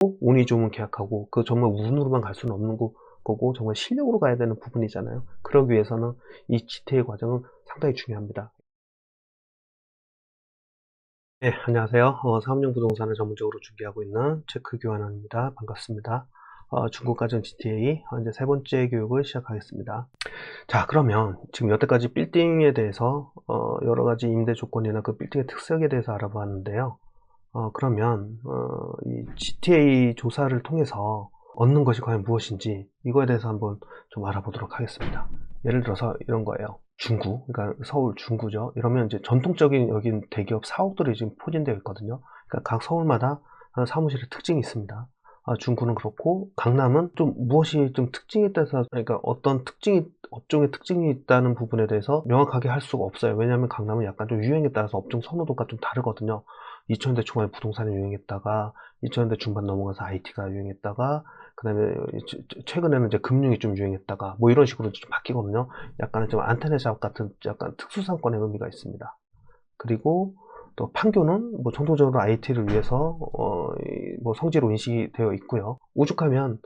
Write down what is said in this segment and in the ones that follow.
운이 좋으면 계약하고, 그 정말 운으로만 갈 수는 없는 거고 정말 실력으로 가야 되는 부분이잖아요. 그러기 위해서는 이 GTA 과정은 상당히 중요합니다. 네, 안녕하세요. 사업용 부동산을 전문적으로 중개하고 있는 체크 교환원입니다. 반갑습니다. 중국 가전 GTA 이제 세 번째 교육을 시작하겠습니다. 자, 그러면 지금 여태까지 빌딩에 대해서 여러 가지 임대 조건이나 그 빌딩의 특색에 대해서 알아봤는데요. 그러면 이 GTA 조사를 통해서 얻는 것이 과연 무엇인지 이거에 대해서 한번 좀 알아보도록 하겠습니다. 예를 들어서 이런 거예요. 중구, 그러니까 서울 중구죠. 이러면 이제 전통적인 여긴 대기업 사옥들이 지금 포진되어 있거든요. 그러니까 각 서울마다 사무실의 특징이 있습니다. 중구는 그렇고, 강남은 좀 무엇이 좀 특징에 따라서, 그러니까 어떤 특징이, 업종의 특징이 있다는 부분에 대해서 명확하게 할 수가 없어요. 왜냐하면 강남은 약간 좀 유행에 따라서 업종 선호도가 좀 다르거든요. 2000년대 초반에 부동산이 유행했다가 2000년대 중반 넘어가서 IT가 유행했다가 그다음에 최근에는 이제 금융이 좀 유행했다가 뭐 이런 식으로 좀 바뀌거든요. 약간은 좀 안테나 작업 같은 약간 특수 상권의 의미가 있습니다. 그리고 또 판교는 뭐 전통적으로 IT를 위해서 뭐 성지로 인식이 되어 있고요. 오죽하면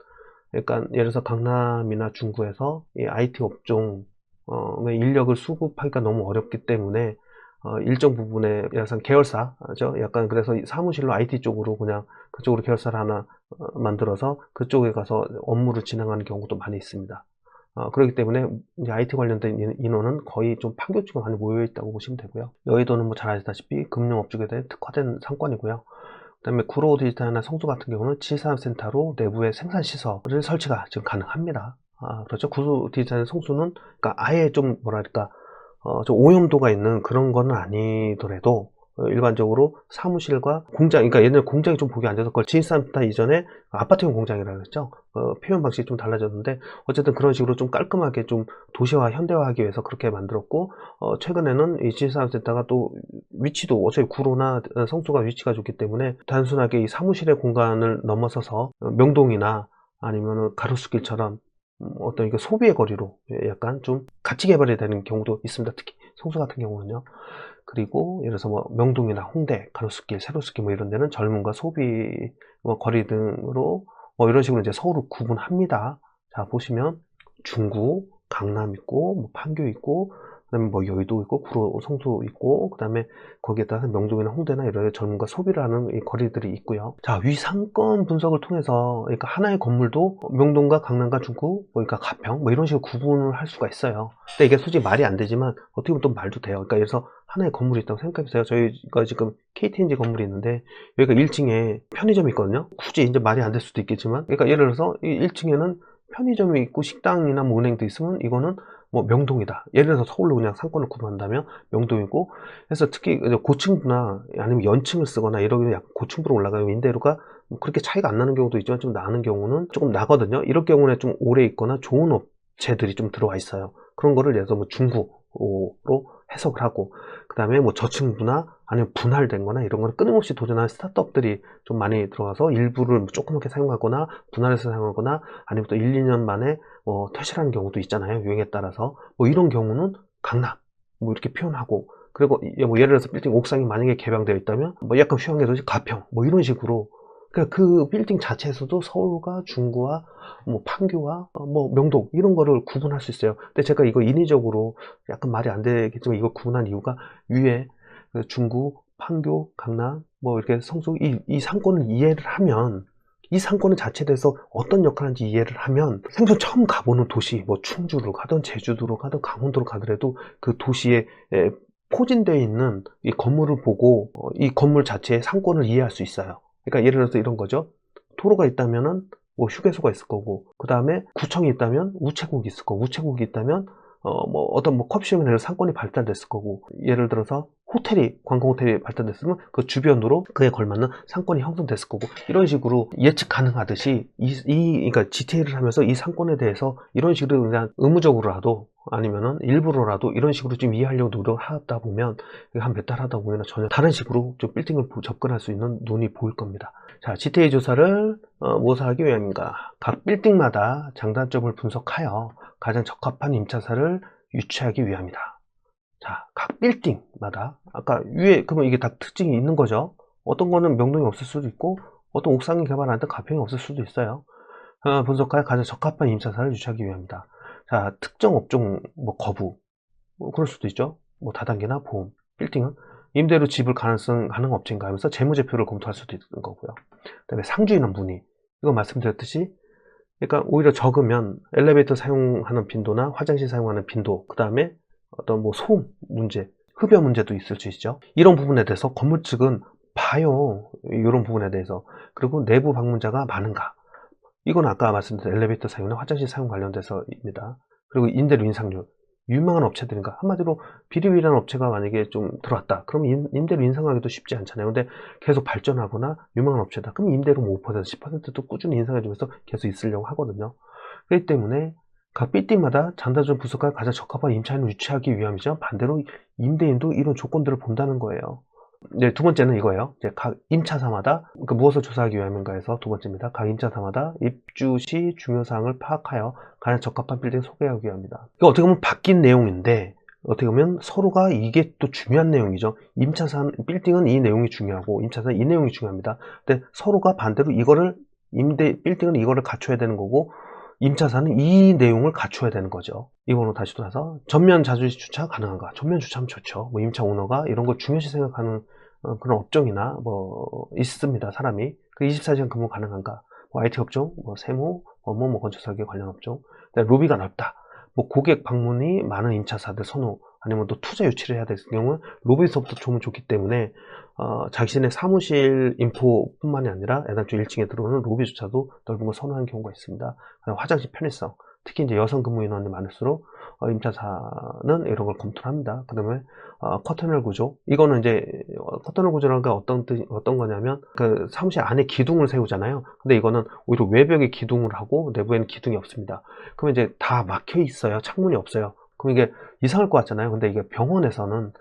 약간 예를 들어서 강남이나 중구에서 이 IT 업종 의 인력을 수급하기가 너무 어렵기 때문에 일정 부분의 약간 계열사죠. 약간 그래서 사무실로 IT 쪽으로 그냥 그쪽으로 계열사를 하나 만들어서 그쪽에 가서 업무를 진행하는 경우도 많이 있습니다. 그렇기 때문에 이제 IT 관련된 인원은 거의 좀 판교 쪽에 많이 모여 있다고 보시면 되고요. 여의도는 뭐 잘 아시다시피 금융업 쪽에 대해 특화된 상권이고요. 그다음에 구로 디지털이나 성수 같은 경우는 지산센터로 내부의 생산 시설을 설치가 지금 가능합니다. 그렇죠. 구로 디지털 성수는 그러니까 아예 좀 뭐랄까 좀 오염도가 있는 그런 거는 아니더라도 일반적으로 사무실과 공장, 그러니까 옛날 공장이 좀 보기 안 좋아서 그걸 지산센터 이전에 아파트용 공장이라고 했죠. 표현 방식이 좀 달라졌는데 어쨌든 그런 식으로 좀 깔끔하게 좀 도시화, 현대화하기 위해서 그렇게 만들었고, 최근에는 이 지산센터가 또 위치도 어차피 구로나 성수가 위치가 좋기 때문에 단순하게 이 사무실의 공간을 넘어서서 명동이나 아니면 가로수길처럼 어떤 이거 소비의 거리로 약간 좀 가치 개발이 되는 경우도 있습니다. 특히 성수 같은 경우는요. 그리고 예를 들어서 뭐 명동이나 홍대, 가로수길, 세로수길 뭐 이런 데는 젊음과 소비 뭐 거리 등으로 뭐 이런 식으로 이제 서울을 구분합니다. 자, 보시면 중구, 강남 있고, 뭐 판교 있고, 그다음에 뭐 여의도 있고, 구로, 성수 있고, 그다음에 거기에 따라서 명동이나 홍대나 이런 젊음과 소비를 하는 이 거리들이 있고요. 자, 위 상권 분석을 통해서 그러니까 하나의 건물도 명동과 강남과 중구, 뭐 그러니까 가평 뭐 이런 식으로 구분을 할 수가 있어요. 근데 이게 솔직히 말이 안 되지만 어떻게 보면 또 말도 돼요. 그러니까 예를 들어서 하나의 건물이 있다고 생각해보세요. 저희가 지금 KTNG 건물이 있는데 여기가 1층에 편의점이 있거든요. 굳이 이제 말이 안 될 수도 있겠지만, 그러니까 예를 들어서 이 1층에는 편의점이 있고 식당이나 뭐 은행도 있으면 이거는 뭐 명동이다. 예를 들어서 서울로 그냥 상권을 구분한다면 명동이고, 그래서 특히 고층부나 아니면 연층을 쓰거나 이러면 약간 고층부로 올라가요. 임대료가 뭐 그렇게 차이가 안 나는 경우도 있지만 좀 나는 경우는 조금 나거든요. 이럴 경우는 좀 오래 있거나 좋은 업체들이 좀 들어와 있어요. 그런 거를 예를 들어서 뭐 중구로 해석을 하고, 그 다음에 뭐 저층부나 아니면 분할된 거나 이런 거는 끊임없이 도전하는 스타트업들이 좀 많이 들어와서 일부를 조그맣게 사용하거나 분할해서 사용하거나 아니면 또 1, 2년 만에 퇴실하는 경우도 있잖아요. 유행에 따라서. 뭐 이런 경우는 강남 뭐 이렇게 표현하고, 그리고 뭐 예를 들어서 빌딩 옥상이 만약에 개방되어 있다면 뭐 약간 휘황해서 가평 뭐 이런 식으로, 그러니까 그 빌딩 자체에서도 서울과 중구와 뭐 판교와 뭐 명동 이런 거를 구분할 수 있어요. 근데 제가 이거 인위적으로 약간 말이 안 되겠지만 이걸 구분한 이유가 위에 그 중구, 판교, 강남 뭐 이렇게 성수 이 상권을 이해를 하면, 이 상권의 자체에 대해서 어떤 역할을 하는지 이해를 하면 생전 처음 가보는 도시, 뭐 충주로 가든 제주도로 가든 강원도로 가더라도 그 도시에 포진되어 있는 이 건물을 보고 이 건물 자체의 상권을 이해할 수 있어요. 그러니까 예를 들어서 이런 거죠. 도로가 있다면은 뭐 휴게소가 있을 거고, 그 다음에 구청이 있다면 우체국이 있을 거고, 우체국이 있다면 뭐 어떤 뭐 커피숍이나 이런 상권이 발달됐을 거고, 예를 들어서 호텔이, 관광 호텔이 발달됐으면 그 주변으로 그에 걸맞는 상권이 형성됐을 거고, 이런 식으로 예측 가능하듯이 그러니까 GTA를 하면서 이 상권에 대해서 이런 식으로 그냥 의무적으로라도 아니면은 일부러라도 이런 식으로 좀 이해하려고 노력하다 보면 한 몇 달 하다 보면 전혀 다른 식으로 좀 빌딩을 접근할 수 있는 눈이 보일 겁니다. 자, GTA 조사를 무엇을 하기 위함인가? 각 빌딩마다 장단점을 분석하여 가장 적합한 임차사를 유치하기 위함이다. 자, 각 빌딩마다 아까 위에 그러면 이게 다 특징이 있는 거죠. 어떤 거는 명동이 없을 수도 있고 어떤 옥상이 개발하는데 가평이 없을 수도 있어요. 분석하여 가장 적합한 임차사를 유치하기 위함이다. 자, 특정 업종 뭐 거부, 그럴 수도 있죠. 뭐 다단계나 보험, 빌딩은 임대로 집을 가능성 가능 업체인가 하면서 재무제표를 검토할 수도 있는 거고요. 그다음에 상주인원 문의, 이거 말씀드렸듯이, 그러니까 오히려 적으면 엘리베이터 사용하는 빈도나 화장실 사용하는 빈도, 그 다음에 어떤 뭐 소음 문제, 흡연 문제도 있을 수 있죠. 이런 부분에 대해서 건물 측은 봐요. 이런 부분에 대해서. 그리고 내부 방문자가 많은가. 이건 아까 말씀드린 엘리베이터 사용이나 화장실 사용 관련돼서입니다. 그리고 임대료 인상률. 유망한 업체들인가. 한마디로 비리비리한 업체가 만약에 좀 들어왔다. 그러면 임대료 인상하기도 쉽지 않잖아요. 근데 계속 발전하거나 유망한 업체다. 그럼 임대료 5%, 10%도 꾸준히 인상해주면서 계속 있으려고 하거든요. 그렇기 때문에 각 빌딩마다 장단점 부서가 가장 적합한 임차인을 유치하기 위함이죠. 반대로 임대인도 이런 조건들을 본다는 거예요. 네, 두 번째는 이거예요. 이제 각 임차사마다, 그러니까 무엇을 조사하기 위함인가 해서 두 번째입니다. 각 임차사마다 입주 시 중요사항을 파악하여 가장 적합한 빌딩을 소개하기 위함이다. 이거 어떻게 보면 바뀐 내용인데, 어떻게 보면 서로가 이게 또 중요한 내용이죠. 임차사, 빌딩은 이 내용이 중요하고, 임차사는 이 내용이 중요합니다. 근데 서로가 반대로 이거를, 빌딩은 이거를 갖춰야 되는 거고, 임차사는 이 내용을 갖춰야 되는 거죠. 이번으로 다시 돌아서 전면 자주시 주차 가능한가? 전면 주차하면 좋죠. 뭐 임차 오너가 이런 걸 중요시 생각하는 그런 업종이나 뭐 있습니다. 사람이 그 24시간 근무 가능한가? 뭐 IT 업종, 뭐 세무, 뭐 건축설계 관련 업종. 로비가 넓다. 뭐 고객 방문이 많은 임차사들 선호, 아니면 또 투자 유치를 해야 될 경우는 로비서부터 좋으면 좋기 때문에 자신의 사무실 인포뿐만이 아니라 애당초 1층에 들어오는 로비조차도 넓은 걸 선호하는 경우가 있습니다. 화장실 편의성, 특히 이제 여성 근무 인원이 많을수록 임차사는 이런 걸 검토를 합니다. 그 다음에 커터널 구조, 이거는 이제 커터널 구조라는 게 어떤 거냐면 그 사무실 안에 기둥을 세우잖아요. 근데 이거는 오히려 외벽에 기둥을 하고 내부에는 기둥이 없습니다. 그러면 이제 다 막혀 있어요. 창문이 없어요. 그럼 이게 이상할 것 같잖아요. 근데 이게 병원에서는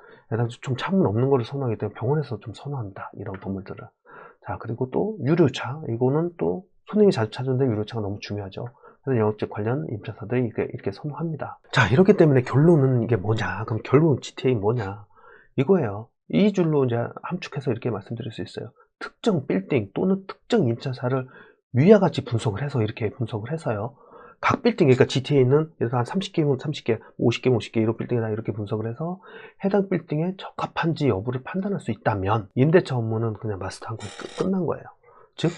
좀 창문 없는 거를 선호하기 때문에 병원에서 좀 선호합니다. 이런 건물들을. 자, 그리고 또 유료차, 이거는 또 손님이 자주 찾는데 유료차가 너무 중요하죠. 그래서 영업직 관련 임차사들이 이렇게 선호합니다. 자, 이렇기 때문에 결론은 이게 뭐냐? 그럼 결론 GTA 뭐냐? 이거예요. 이 줄로 이제 함축해서 이렇게 말씀드릴 수 있어요. 특정 빌딩 또는 특정 임차사를 위와 같이 분석을 해서 이렇게 분석을 해서요. 각 빌딩, 그러니까 GTA는 예를 한 30개면 30개, 50개면 50개 이런 빌딩이다 이렇게 분석을 해서 해당 빌딩에 적합한지 여부를 판단할 수 있다면 임대차 업무는 그냥 마스터한 거 끝난 거예요. 즉,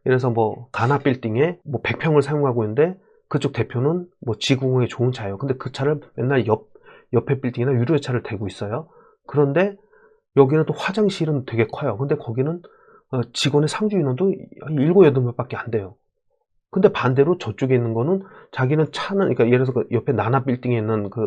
예를 들어서 뭐 가나 빌딩에 뭐 100평을 사용하고 있는데 그쪽 대표는 뭐 지구공에 좋은 차예요. 근데 그 차를 맨날 옆에 빌딩이나 유료차를 대고 있어요. 그런데 여기는 또 화장실은 되게 커요. 근데 거기는 직원의 상주 인원도 7, 8명 밖에 안 돼요. 근데 반대로 저쪽에 있는 거는 자기는 차는, 그러니까 예를 들어서 그 옆에 나나 빌딩에 있는 그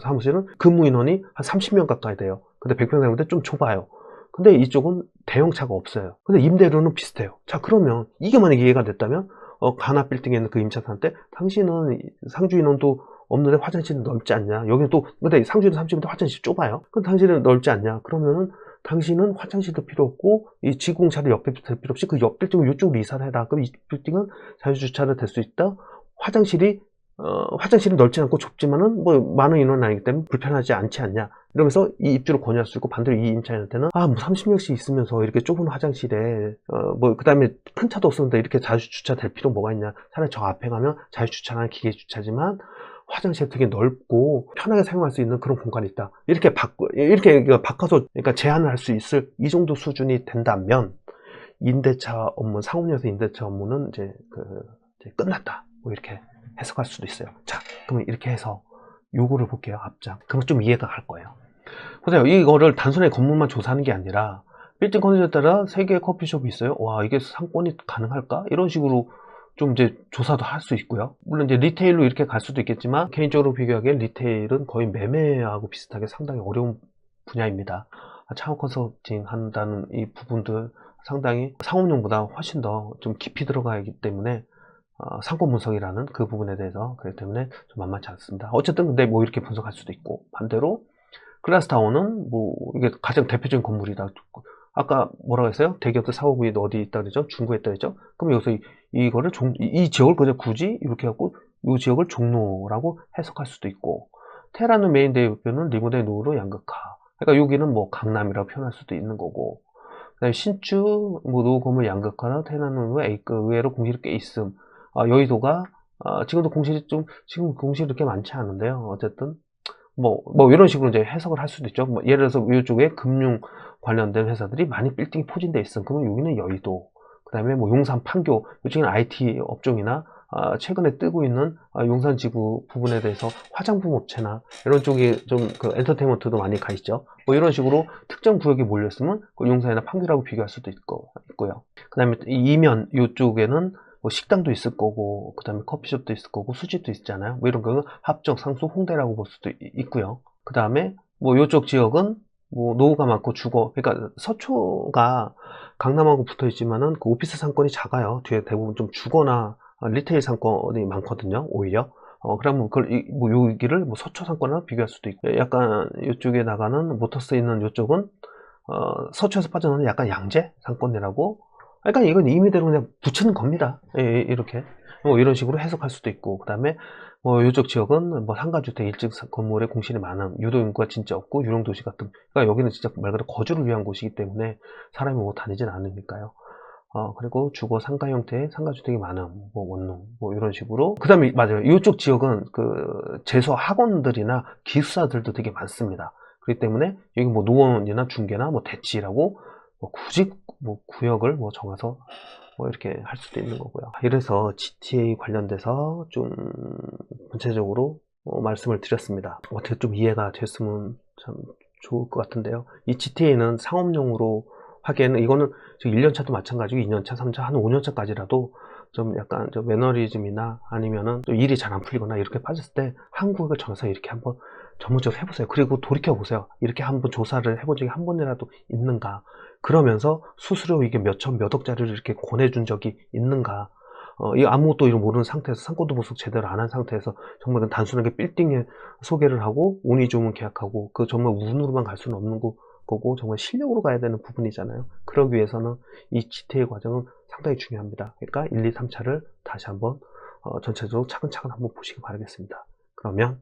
사무실은 근무 인원이 한 30명 가까이 돼요. 근데 100평 사는데 좀 좁아요. 근데 이쪽은 대형차가 없어요. 근데 임대료는 비슷해요. 자, 그러면 이게 만약에 이해가 됐다면 가나 빌딩에 있는 그 임차사한테 당신은 상주 인원도 없는데 화장실은 넓지 않냐? 여기는 또 근데 상주 인원 30인데 화장실 좁아요. 그럼 당신은 넓지 않냐? 그러면은 당신은 화장실도 필요 없고 이 지공차를 옆에 댈 필요 없이 그 옆 빌딩을 이쪽으로 이사를 해라. 그럼 이 빌딩은 자유주차를 될 수 있다. 화장실이 넓지 않고 좁지만은 뭐 많은 인원은 아니기 때문에 불편하지 않지 않냐. 이러면서 이 입주를 권유할 수 있고, 반대로 이 임차인한테는 뭐 30명씩 있으면서 이렇게 좁은 화장실에 뭐 그다음에 큰 차도 없었는데 이렇게 자주주차 될 필요 뭐가 있냐. 차라리 저 앞에 가면 자유주차나 기계주차지만 화장실 되게 넓고 편하게 사용할 수 있는 그런 공간이 있다. 이렇게 바꿔서 그러니까 제한을 할 수 있을 이 정도 수준이 된다면 임대차 업무, 상업용에서 임대차 업무는 이제 끝났다. 뭐 이렇게 해석할 수도 있어요. 자, 그러면 이렇게 해서 요거를 볼게요. 앞장. 그러면 좀 이해가 갈 거예요. 보세요. 이거를 단순하게 건물만 조사하는 게 아니라 빌딩 컨디션에 따라 3개의 커피숍이 있어요. 와, 이게 상권이 가능할까? 이런 식으로 좀 이제 조사도 할 수 있고요. 물론 이제 리테일로 이렇게 갈 수도 있겠지만 개인적으로 비교하기엔 리테일은 거의 매매하고 비슷하게 상당히 어려운 분야입니다. 창업 컨설팅 한다는 이 부분들 상당히 상업용보다 훨씬 더 좀 깊이 들어가기 때문에 상권 분석이라는 그 부분에 대해서 그렇기 때문에 좀 만만치 않습니다. 어쨌든 근데 뭐 이렇게 분석할 수도 있고, 반대로 글라스타워는 뭐 이게 가장 대표적인 건물이다. 아까 뭐라고 했어요? 대기업들 사업이 어디 있다 그러죠? 중구에 있다 그러죠? 그럼 여기서 이거를 이 지역을 그냥 굳이 이렇게 해갖고 이 지역을 종로라고 해석할 수도 있고, 테라는 메인 대표는 리모델 노후로 양극화. 그러니까 여기는 뭐 강남이라고 표현할 수도 있는 거고, 그다음에 신축 뭐 노후 건물 양극화나 태어나는 A급 의외로 공실이 꽤 있음. 여의도가 지금도 공실이 지금 공실이 그렇게 많지 않은데요. 어쨌든 뭐 이런 식으로 이제 해석을 할 수도 있죠. 뭐 예를 들어서 이쪽에 금융 관련된 회사들이 많이 빌딩이 포진돼 있음. 그러면 여기는 여의도. 그다음에 뭐 용산 판교 이쪽에는 IT 업종이나 최근에 뜨고 있는 용산 지구 부분에 대해서 화장품 업체나 이런 쪽에 좀 그 엔터테인먼트도 많이 가 있죠. 뭐 이런 식으로 특정 구역이 몰렸으면 그 용산이나 판교라고 비교할 수도 있고요. 그다음에 이면 이쪽에는 뭐 식당도 있을 거고, 그 다음에 커피숍도 있을 거고, 술집도 있잖아요. 뭐 이런 거는 합정, 상수, 홍대라고 볼 수도 있고요. 그 다음에 뭐 이쪽 지역은 뭐 노후가 많고 주거, 그러니까 서초가 강남하고 붙어 있지만은 그 오피스 상권이 작아요. 뒤에 대부분 좀 주거나 리테일 상권이 많거든요. 오히려. 그러면 뭐 여기를 뭐 서초 상권이랑 비교할 수도 있고, 약간 이쪽에 나가는 모터스 있는 이쪽은 서초에서 빠져나오는 약간 양재 상권이라고. 그러니까 이건 임의대로 그냥 붙이는 겁니다. 이렇게 뭐 이런 식으로 해석할 수도 있고, 그 다음에 뭐 이쪽 지역은 뭐 상가주택 일찍 건물에 공실이 많음, 유도 인구가 진짜 없고 유령도시 같은. 그러니까 여기는 진짜 말 그대로 거주를 위한 곳이기 때문에 사람이 뭐 다니진 않으니까요. 그리고 주거 상가 형태의 상가주택이 많음, 뭐 원룸, 뭐 이런 식으로. 그 다음에 맞아요. 이쪽 지역은 그 재수 학원들이나 기숙사들도 되게 많습니다. 그렇기 때문에 여기 뭐 노원이나 중계나 뭐 대치라고 뭐 굳이 뭐 구역을 뭐 정해서 뭐 이렇게 할 수도 있는 거고요. 이래서 GTA 관련돼서 좀 전체적으로 말씀을 드렸습니다. 어떻게 좀 이해가 됐으면 참 좋을 것 같은데요. 이 GTA는 상업용으로 하기에는 이거는 1년차도 마찬가지고 2년차, 3차, 한 5년차까지라도 좀 약간 좀 매너리즘이나 아니면은 또 일이 잘 안 풀리거나 이렇게 빠졌을 때 한국을 정해서 이렇게 한번 전문적으로 해보세요. 그리고 돌이켜보세요. 이렇게 한번 조사를 해본 적이 한 번이라도 있는가. 그러면서 수수료 이게 몇천 몇억짜리를 이렇게 권해준 적이 있는가. 이 아무것도 모르는 상태에서 상권도 보석 제대로 안 한 상태에서 정말 단순하게 빌딩에 소개를 하고 운이 좋으면 계약하고 그 정말 운으로만 갈 수는 없는 거고 정말 실력으로 가야 되는 부분이잖아요. 그러기 위해서는 이 GTA 과정은 상당히 중요합니다. 그러니까 1, 2, 3차를 다시 한번 전체적으로 차근차근 한번 보시기 바라겠습니다. 그러면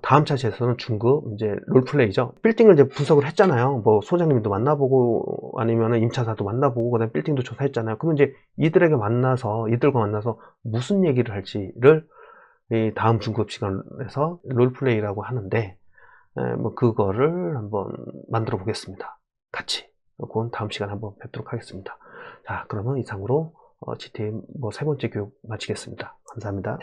다음 차지에서는 중급 이제 롤플레이죠. 빌딩을 이제 분석을 했잖아요. 뭐 소장님도 만나보고 아니면 임차사도 만나보고 그다음에 빌딩도 조사했잖아요. 그러면 이제 이들과 만나서 무슨 얘기를 할지를 이 다음 중급 시간에서 롤플레이라고 하는데 뭐 그거를 한번 만들어 보겠습니다. 같이. 그건 다음 시간에 한번 뵙도록 하겠습니다. 자, 그러면 이상으로 GTA 뭐 세 번째 교육 마치겠습니다. 감사합니다.